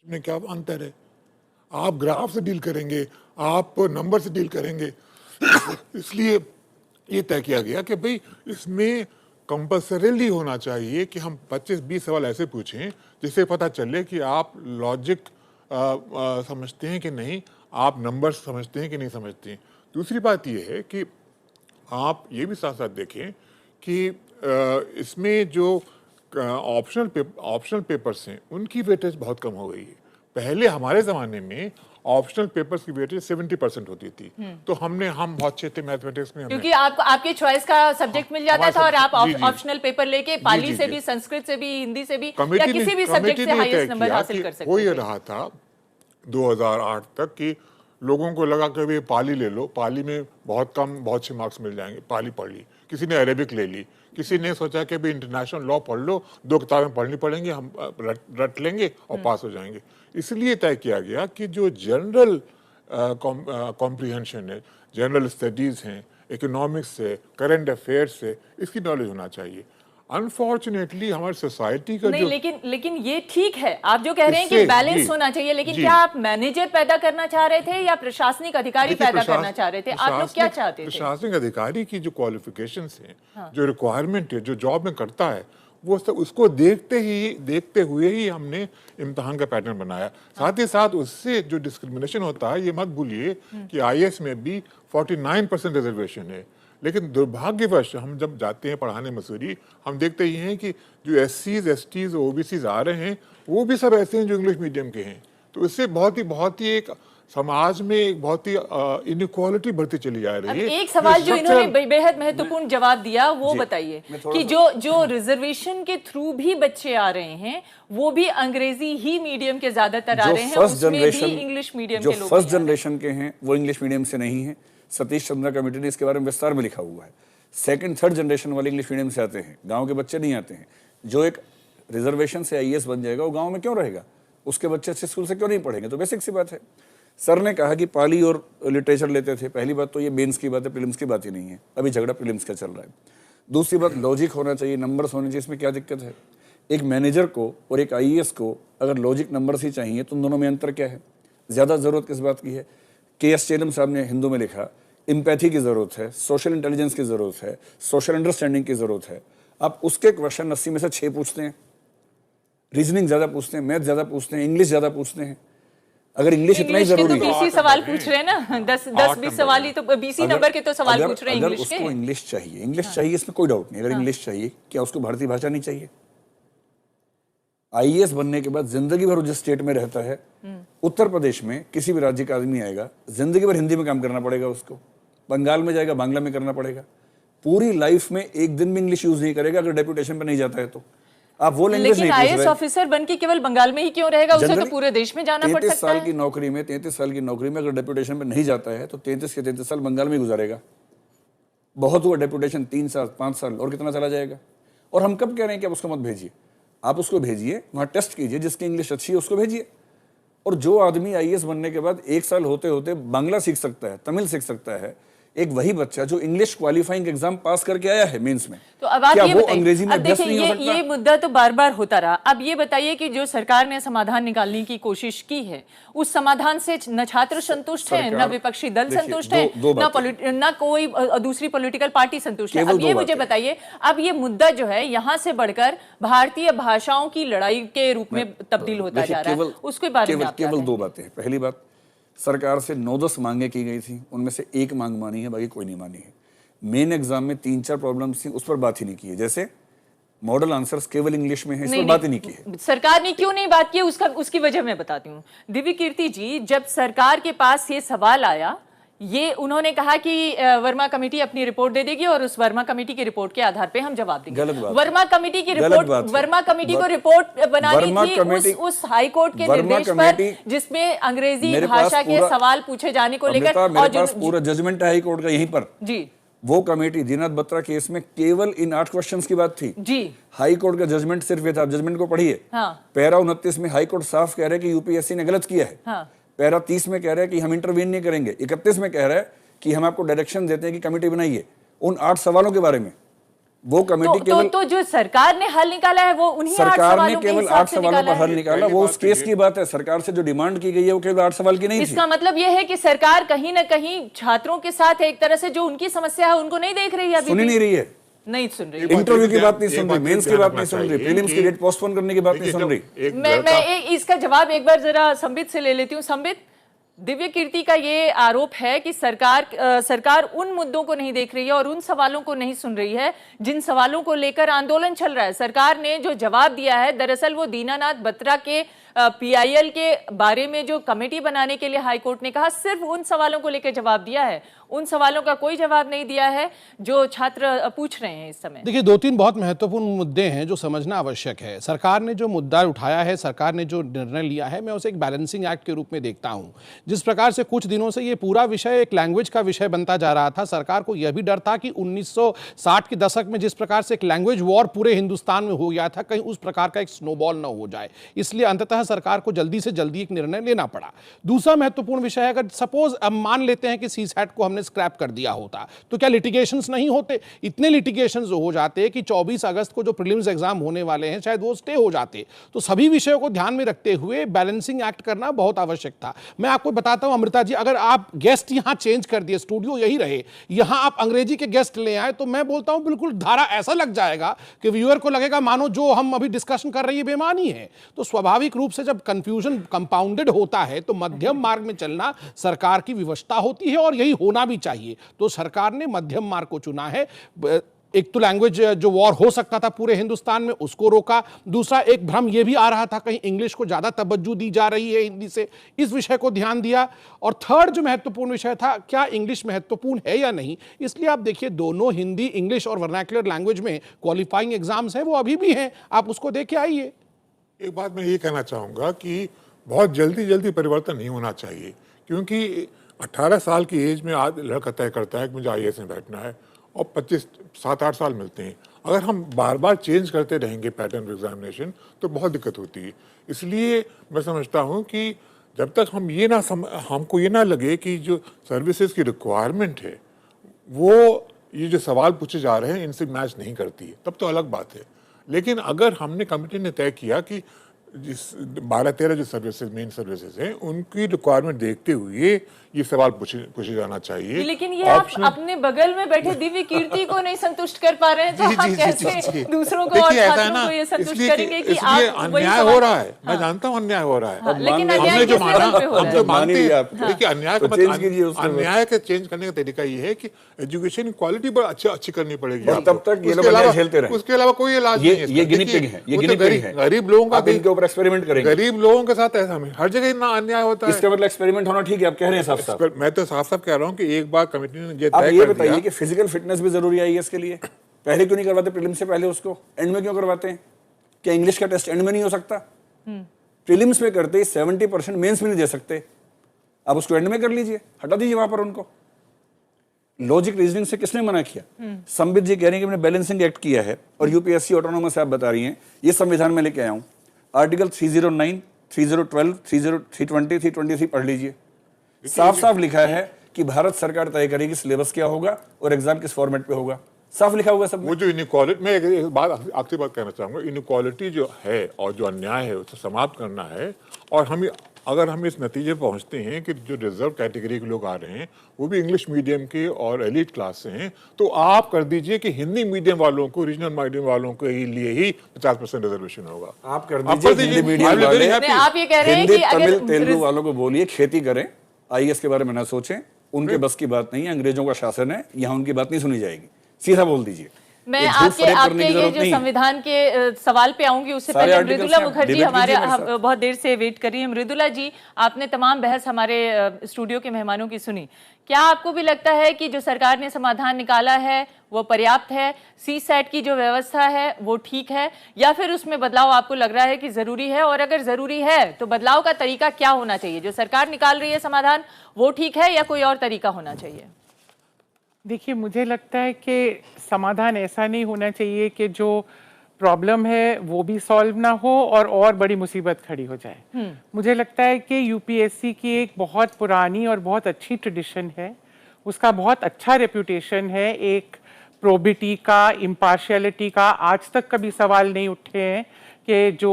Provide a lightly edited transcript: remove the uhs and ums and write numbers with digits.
में क्या अंतर है? आप ग्राफ से डील करेंगे, आप नंबर से डील करेंगे। इसलिए ये तय किया गया कि भाई इसमें कंपल्सरीली होना चाहिए कि हम 25-20 सवाल ऐसे पूछें जिससे पता चले कि आप लॉजिक समझते हैं कि नहीं, आप नंबर्स समझते हैं कि नहीं समझते हैं। दूसरी बात ये है कि आप ये भी साथ साथ देखें कि इसमें जो ऑप्शनल पेपर्स हैं उनकी वेटेज बहुत कम हो गई है। पहले हमारे ज़माने में ऑप्शनल पेपर्स की वेटेज 70% होती थी, तो हम बहुत अच्छे थे मैथमेटिक्स में, क्योंकि आपको आपके चॉइस का सब्जेक्ट मिल जाता था और आप ऑप्शनल पेपर लेके पाली से भी, संस्कृत से भी, हिंदी से भी या किसी भी सब्जेक्ट से हाईएस्ट नंबर हासिल कर सकते थे। हो ये रहा था 2008 तक कि लोगों को लगा कि पाली ले लो, पाली में बहुत से मार्क्स मिल जाएंगे, पाली पढ़ ली। किसी ने अरेबिक ले ली, किसी ने सोचा कि भाई इंटरनेशनल लॉ पढ़ लो, 2 किताबें पढ़नी पड़ेंगी, हम रट लेंगे और पास हो जाएंगे। इसलिए तय किया गया कि जो जनरल कॉम्प्रिहेंशन है, जनरल स्टडीज़ हैं, इकोनॉमिक्स से, करंट अफेयर्स से, इसकी नॉलेज होना चाहिए। अनफॉर्चुनेटली हमारी सोसाइटी का नहीं, लेकिन ये ठीक है, आप जो कह रहे हैं कि बैलेंस होना चाहिए, लेकिन क्या आप मैनेजर पैदा करना चाह रहे थे या प्रशासनिक अधिकारी पैदा करना चाह रहे थे? आप लोग क्या चाहते थे? प्रशासनिक अधिकारी की जो क्वालिफिकेशंस हैं, जो रिक्वायरमेंट है, जो जॉब में करता है, वो सब उसको देखते हुए ही हमने इम्तिहान का पैटर्न बनाया। साथ ही साथ उससे जो डिस्क्रिमिनेशन होता है, ये मत भूलिए कि आईएएस में भी 49% रिजर्वेशन है। लेकिन दुर्भाग्यवश हम जब जाते हैं पढ़ाने मसूरी, हम देखते ही हैं कि जो एससीज, एसटीज, ओबीसीज आ रहे हैं, वो भी सब ऐसे हैं जो इंग्लिश मीडियम के हैं। तो इससे बहुत ही एक समाज में एक बहुत ही इनइक्वालिटी बढ़ती चली जा रही है। एक सवाल जो इन्होंने बेहद महत्वपूर्ण जवाब दिया, वो बताइए कि जो रिजर्वेशन के थ्रू भी बच्चे आ रहे हैं, वो भी अंग्रेजी ही मीडियम के ज्यादातर आ रहे हैं, उसमें भी इंग्लिश मीडियम के लोग फर्स्ट जनरेशन के हैं वो इंग्लिश मीडियम से नहीं है। सतीश चंद्रा कमेटी ने इसके बारे में विस्तार में लिखा हुआ है। सेकंड थर्ड जनरेशन वाले इंग्लिश मीडियम से आते हैं, गांव के बच्चे नहीं आते हैं। जो एक रिजर्वेशन से आईएएस बन जाएगा वो गांव में क्यों रहेगा? उसके बच्चे अच्छे स्कूल से क्यों नहीं पढ़ेंगे? तो बेसिक सी बात है। सर ने कहा कि पाली और लिटरेचर लेते थे। पहली बात तो ये मेंस की बात है, प्रीलिम्स की बात ही नहीं है। अभी झगड़ा प्रीलिम्स का चल रहा है। दूसरी बात, लॉजिक होना चाहिए, नंबर्स होने चाहिए। इसमें क्या दिक्कत है? एक मैनेजर को और एक आईएएस को अगर लॉजिक नंबर्स ही चाहिए तो उन दोनों में अंतर क्या है? ज़्यादा ज़रूरत किस बात की है? के.एस. चेलम साहब ने हिंदू में लिखा, एम्पैथी की ज़रूरत है, सोशल इंटेलिजेंस की ज़रूरत है, सोशल अंडरस्टैंडिंग की ज़रूरत है। आप उसके क्वेश्चन 80 में से 6 पूछते हैं, रीजनिंग ज़्यादा पूछते हैं, मैथ ज़्यादा पूछते हैं, इंग्लिश ज़्यादा पूछते हैं। अगर इंग्लिश इतना ही जरूरी है, 20 सवाल पूछ रहे हैं ना, 10-20 सवाल ही तो 20 नंबर के तो सवाल पूछ रहे हैं इंग्लिश के। उसको इंग्लिश चाहिए, इसमें कोई डाउट नहीं। अगर इंग्लिश चाहिए, क्या उसको भारतीय भाषा नहीं चाहिए? आईएएस बनने के बाद जिंदगी भर जिस स्टेट में रहता है, उत्तर प्रदेश में किसी भी राज्य का आदमी आएगा, जिंदगी भर हिंदी में काम करना पड़ेगा उसको। बंगाल में जाएगा, बांग्ला में करना पड़ेगा। पूरी लाइफ में एक दिन भी इंग्लिश यूज नहीं करेगा अगर डेपुटेशन पे नहीं जाता है तो। आप वो लैंग्वेज नहीं पूछ रहे। लेकिन आईएएस ऑफिसर बन के केवल बंगाल में ही क्यों रहेगा? उसे तो पूरे देश में जाना पड़ सकता है। 33 साल की नौकरी में अगर डेपुटेशन पे नहीं जाता है तो 33 के 33 साल बंगाल में गुजारेगा। बहुत हुआ डेपुटेशन 3 साल 5 साल, और कितना चला जाएगा? और हम कब कह रहे हैं कि आप उसको मत भेजिए? आप उसको भेजिए, वहाँ टेस्ट कीजिए, जिसकी इंग्लिश अच्छी है उसको भेजिए। और जो आदमी आईएएस बनने के बाद 1 साल होते होते बांग्ला सीख सकता है, तमिल सीख सकता है, एक वही बच्चा जो इंग्लिश क्वालिफाइंग एग्जाम पास करके आया है मेंस में, तो अब आप ये बताइए, अंग्रेजी में अभ्यस्त नहीं हो सकता? ये मुद्दा तो बार बार होता रहा। अब ये बताइए कि जो सरकार ने समाधान निकालने की कोशिश की है, उस समाधान से न छात्र संतुष्ट हैं, न विपक्षी दल संतुष्ट हैं, न कोई दूसरी पॉलिटिकल पार्टी संतुष्ट है। अब ये मुझे बताइए, अब ये मुद्दा जो है यहाँ से बढ़कर भारतीय भाषाओं की लड़ाई के रूप में तब्दील होता जा रहा है, उसके बारे में केवल 2 बातें हैं। पहली बात, सरकार से 9-10 मांगे की गई थी, उनमें से 1 मांग मानी है, बाकी कोई नहीं मानी है। मेन एग्जाम में 3-4 प्रॉब्लम्स थी, उस पर बात ही नहीं की है। जैसे मॉडल आंसर्स केवल इंग्लिश में है, इस पर बात ही नहीं की है। सरकार ने क्यों नहीं बात की, उसकी वजह मैं बताती हूँ। दिव्य कीर्ति जी, जब सरकार के पास ये सवाल आया, ये उन्होंने कहा कि वर्मा कमेटी अपनी रिपोर्ट दे देगी और उस वर्मा कमेटी की रिपोर्ट के आधार पे हम जवाब देंगे। वर्मा कमेटी की रिपोर्ट, वर्मा कमेटी को रिपोर्ट बनानी थी उस हाई कोर्ट के निर्देश पर, जिसमें अंग्रेजी भाषा के सवाल पूछे जाने को लेकर। और पूरा जजमेंट है हाई कोर्ट का यहीं पर जी। वो कमेटी दीनाथ बत्रा केस में केवल इन 8 क्वेश्चंस की बात थी जी। हाई कोर्ट का जजमेंट सिर्फ ये था, जजमेंट को पढ़िए। पैरा 29 में हाई कोर्ट साफ कह रहा है कि यूपीएससी ने गलत किया है। पैरा 30 में कह रहा है कि हम इंटरवीन नहीं करेंगे। 31 में कह रहा है कि हम आपको डायरेक्शन देते हैं कि कमेटी बनाइए उन 8 सवालों के बारे में। वो कमेटी केवल तो जो सरकार ने हल निकाला है वो उन्हीं 8 सरकार ने सवालों के केवल हिसाब 8 से सवालों निकाला पर हल है। निकाला। वो उस केस की बात है। सरकार से जो डिमांड की गई है वो केवल 8 सवाल की नहीं थी। इसका मतलब ये है कि सरकार कहीं ना कहीं छात्रों के साथ एक तरह से जो उनकी समस्या है उनको नहीं देख रही है, अभी सुनी भी नहीं रही है, नहीं सुन रही है। इंटरव्यू की बात नहीं सुन रही, मेंस की बात नहीं सुन रही, प्रीलिम्स की डेट पोस्टपोन करने की बात नहीं सुन रही। मैं इसका जवाब एक बार जरा संबित से ले लेती हूँ। संबित, दिव्य कीर्ति का ये आरोप है कि सरकार उन मुद्दों को नहीं देख रही है और उन सवालों को नहीं सुन रही है जिन सवालों को लेकर आंदोलन चल रहा है। सरकार ने जो जवाब दिया है, दरअसल वो दीनानाथ बत्रा के पीआईएल के बारे में जो कमेटी बनाने के लिए हाईकोर्ट ने कहा, सिर्फ उन सवालों को लेकर जवाब दिया है। उन सवालों का कोई जवाब नहीं दिया है जो छात्र पूछ रहे हैं इस समय। देखिए, 2-3 बहुत महत्वपूर्ण मुद्दे हैं जो समझना आवश्यक है। सरकार ने जो मुद्दा उठाया है, सरकार ने जो निर्णय लिया है, मैं उसे एक बैलेंसिंग एक्ट के रूप में देखता हूं। जिस प्रकार से कुछ दिनों से ये पूरा विषय एक लैंग्वेज का विषय बनता जा रहा था, सरकार को यह भी डर था कि 1960 के दशक में जिस प्रकार से एक लैंग्वेज वॉर पूरे हिंदुस्तान में हो गया था, कहीं उस प्रकार का एक स्नोबॉल न हो जाए। इसलिए अंततः सरकार को जल्दी से जल्दी एक निर्णय लेना पड़ा। दूसरा महत्वपूर्ण विषय है, अगर सपोज अब मान लेते हैं कि सीसैट को हमने स्क्रैप कर दिया होता तो क्या लिटिगेशंस नहीं होते? इतने लिटिगेशंस हो जाते कि 24 अगस्त को जो प्रीलिम्स एग्जाम होने वाले हैं शायद वो स्टे हो जाते। तो सभी विषयों को ध्यान में रखते हुए बैलेंसिंग एक्ट करना बहुत आवश्यक था। मैं आपको बताता हूं अमृता जी, अगर आप गेस्ट यहां चेंज कर दिए, स्टूडियो यही रहे, यहां आप अंग्रेजी के गेस्ट ले आए, तो मैं बोलता हूं बिल्कुल धारा ऐसा लग जाएगा कि व्यूअर को लगेगा मानो जो हम अभी डिस्कशन कर रहे हैं बेमानी है। तो स्वाभाविक रूप से जब कंफ्यूजन कंपाउंडेड होता है तो मध्यम मार्ग में चलना सरकार की विवशता होती है और यही होना भी चाहिए। तो सरकार ने मध्यम मार्ग को चुना है। एक तो लैंग्वेज जो वॉर हो सकता था पूरे हिंदुस्तान में, उसको रोका। दूसरा, एक भ्रम यह भी आ रहा था कहीं इंग्लिश को ज्यादा तवज्जो दी जा रही है हिंदी से, इस विषय को ध्यान दिया। और थर्ड जो महत्वपूर्ण विषय था, क्या इंग्लिश महत्वपूर्ण है या नहीं। इसलिए आप देखिए, दोनों हिंदी, इंग्लिश और वर्नाक्युलर लैंग्वेज में क्वालिफाइंग एग्जाम्स हैं, वो अभी भी हैं, आप उसको देख के आइए। एक बात मैं ये कहना चाहूँगा कि बहुत जल्दी परिवर्तन नहीं होना चाहिए, क्योंकि 18 साल की एज में आज लड़का तय करता है कि मुझे आईएएस में बैठना है और 7-8 साल मिलते हैं। अगर हम बार बार चेंज करते रहेंगे पैटर्न एग्जामिनेशन तो बहुत दिक्कत होती है। इसलिए मैं समझता हूँ कि जब तक हम हमको ये ना लगे कि जो सर्विसेज की रिक्वायरमेंट है वो ये जो सवाल पूछे जा रहे हैं इनसे मैच नहीं करती है, तब तो अलग बात है। लेकिन अगर हमने कमेटी ने तय किया कि जिस 12-13 जो सर्विसेज, मेन सर्विसेज हैं, उनकी रिक्वायरमेंट देखते हुए ये सवाल पूछे जाना चाहिए। लेकिन ये आप अपने बगल में बैठे दिव्य कीर्ति को नहीं संतुष्ट कर पा रहे हैं, तो हम कैसे दूसरों को और छात्रों को ये संतुष्ट करेंगे कि आप अन्याय हो रहा है। मैं जानता हूँ अन्याय हो रहा है, लेकिन हमने जो माना, हम जो मानते हैं, देखिए अन्याय के चेंज करने का तरीका ये है कि एजुकेशन की क्वालिटी बहुत अच्छी करनी पड़ेगी। तब तक ये लोग अन्याय झेलते रहे, उसके अलावा कोई इलाज नहीं है। ये गिनी पिग है, ये गिनी पिग है। गरीब लोगों का इनके ऊपर एक्सपेरिमेंट करेंगे। गरीब लोगों के साथ ऐसा हर जगह इतना अन्याय होता है। इसका मतलब एक्सपेरिमेंट होना ठीक है, आप कह रहे हैं साफ-साफ। मैं तो साफ-साफ कह रहा हूं कि एक बार कमेटी ने ये आप तय ये कर बताइए दिया कि फिजिकल फिटनेस भी जरूरी है इसके लिए। पहले क्यों नहीं करवाते प्रीलिम्स से पहले, उसको एंड में क्यों करवाते हैं? क्या इंग्लिश का टेस्ट एंड में नहीं हो सकता? प्रीलिम्स में करते ही 70% मेंस में नहीं दे सकते, आप उसको एंड में कर लीजिए, हटा दीजिए वहां पर उनको। लॉजिक रीजनिंग से किसने मना किया? संबित जी कह रहे हैं कि मैंने बैलेंसिंग एक्ट किया है और यूपीएससी ऑटोनोमस आप बता रही हैं, ये संविधान में लेके आया हूं। आर्टिकल 309, 3012, 320, 323 पढ़ लीजिए। साफ साफ लिखा है कि भारत सरकार तय करेगी सिलेबस क्या होगा और एग्जाम किस फॉर्मेट पे होगा, साफ लिखा हुआ सब। वो जो इनइक्वालिटी, मैं एक बात आखिरी बात कहना चाहूंगा, इनइक्वालिटी जो है और जो अन्याय है उसे समाप्त करना है। और अगर हम इस नतीजे पर पहुंचते हैं कि जो रिजर्व कैटेगरी के लोग आ रहे हैं वो भी इंग्लिश मीडियम के और एलिट क्लास से हैं, तो आप कर दीजिए कि हिंदी मीडियम वालों को, रीजनल मीडियम वालों के लिए ही 50% रिजर्वेशन होगा। आप कर दीजिए हिंदी मीडियम वाले, आप ये कह रहे हैं हिंदी, कि तमिल, तेलुगु वालों को बोलिए खेती करें, आईएएस के बारे में ना सोचें, उनके बस की बात नहीं है, अंग्रेजों का शासन है, यहाँ उनकी बात नहीं सुनी जाएगी, सीधा बोल दीजिए। मैं आपके ये जो संविधान के सवाल पे आऊंगी, उससे पहले मृदुला मुखर्जी हमारे बहुत देर से वेट कर रही है। मृदुला जी, आपने तमाम बहस हमारे स्टूडियो के मेहमानों की सुनी, क्या आपको भी लगता है कि जो सरकार ने समाधान निकाला है वो पर्याप्त है? सीसैट की जो व्यवस्था है वो ठीक है, या फिर उसमें बदलाव आपको लग रहा है कि जरूरी है? और अगर जरूरी है तो बदलाव का तरीका क्या होना चाहिए? जो सरकार निकाल रही है समाधान वो ठीक है या कोई और तरीका होना चाहिए? देखिए, मुझे लगता है कि समाधान ऐसा नहीं होना चाहिए कि जो प्रॉब्लम है वो भी सॉल्व ना हो और बड़ी मुसीबत खड़ी हो जाए। मुझे लगता है कि यूपीएससी की एक बहुत पुरानी और बहुत अच्छी ट्रेडिशन है, उसका बहुत अच्छा रेपुटेशन है एक प्रोबिटी का, इम्पार्शियलिटी का आज तक कभी सवाल नहीं उठे हैं कि जो